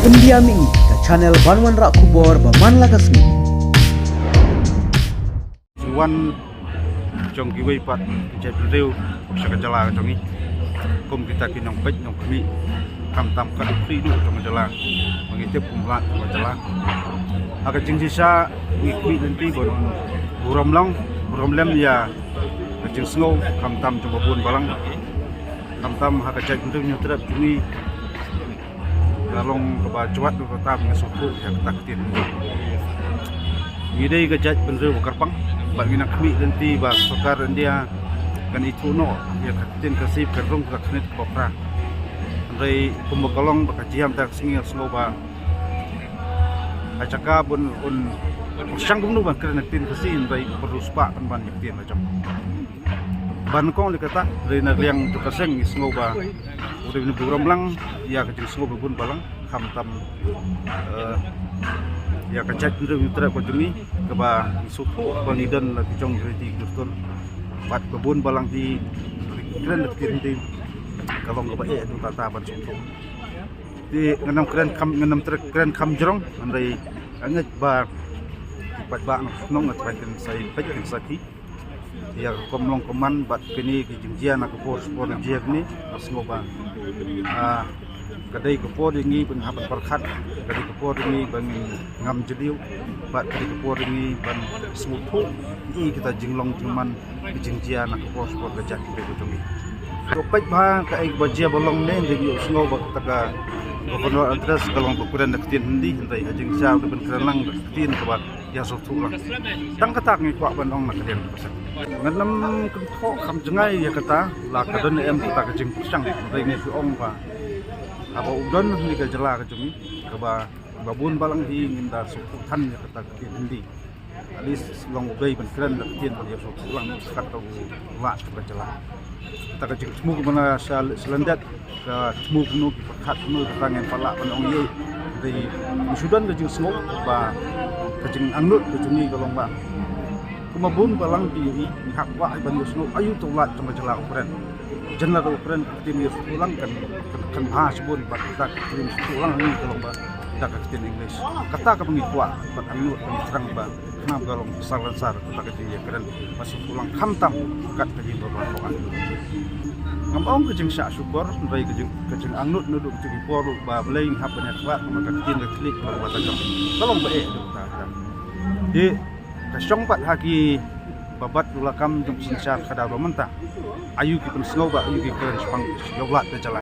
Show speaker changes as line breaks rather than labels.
India mi ka channel Banwan Rak Kubor Baman Lakasmi.
Wan trong cái vây pat chạy rêu sẽ cái jala trong ini kum kita kinong pej nong kami kam tam kan free du trong jala mengitip kumlat trong jala agak jengsi sa ngikmi nanti buram lem ya jeng snow kam tam trong babun balang kam tam agak chạy rêu nyutrap juni lalong kebajuat du tam ngasuku yang tak tin ini dia gajat benreu karpang bagi nak kami nanti bas sokar dia kan itu no dia katin kasih kerong kaknet kopra andai pembekalong bakajiam tak singir sloba acaka bun sang gumnu ban kerana tin kasih andai perlu spa ban yakin macam ban kong dikata dari nagliang tu kaseng sloba udah ini buram lang ya kecil sloba bun balang hamtam ya kacak itu terap kejumi keba suku banidan lagi jong kriti gustun pat kebun balang di keren dekin kalau keba itu tata ban suku di ngenam keren kam jerong andai anget ba pat ba nong ngat paten sai paten saki ya komlong koman bat kini kijingjian aku pos dia ni asngoba kadai kepor ini ben habat perkhat kadai kepor ini ben ngam jeliu bat kadai kepor ini ben smutu i kita jinglong cuman kijingjian nak kepor sport gajah kita kutungi topet ba kai bajia bolong ne jadi sngo ba taga gubernur adres kalong bukuran deketin hendi hentai ajing sa ben kerelang deketin kebat ya sotu lang tang katak ni kwa ban ong nak kedian pasal nganam kentho kam jengai ya kata la kaden em kita kejing pusang hentai ni su ong ba apa udon ni ke jela ke jumi ke babun balang hi nginda suku tan ya kata ke hindi alis long ugai ben keren deketin dia suku lang kata la ke jela kita kejing semua mana selendat ke semua penuh pekat penuh tangan palak penong ye dari sudan kejing semua ba kejing angnut ke jumi kalau ba kumabun balang di hak wa ban yusno ayu tolat trong jela ukuran jenla ukuran tim yus ulang kan sebut kita tim ulang ni kalau ba kita ke English kata ke pengikwa bat angnut terang ba kenapa kalau besar kita ke dia keren masuk ulang khamtam kat ke jin berlakuan ngomong kejeng syak syukur dari kejeng angnut nuduk cuci poru ba belai hap banyak kuat maka tin ke klik kalau kata tolong baik kita di kasyong pat haki babat ulakam jom sinsar kada mentah ayu ki pensnoba ayu ki keren sepang yoblat te jala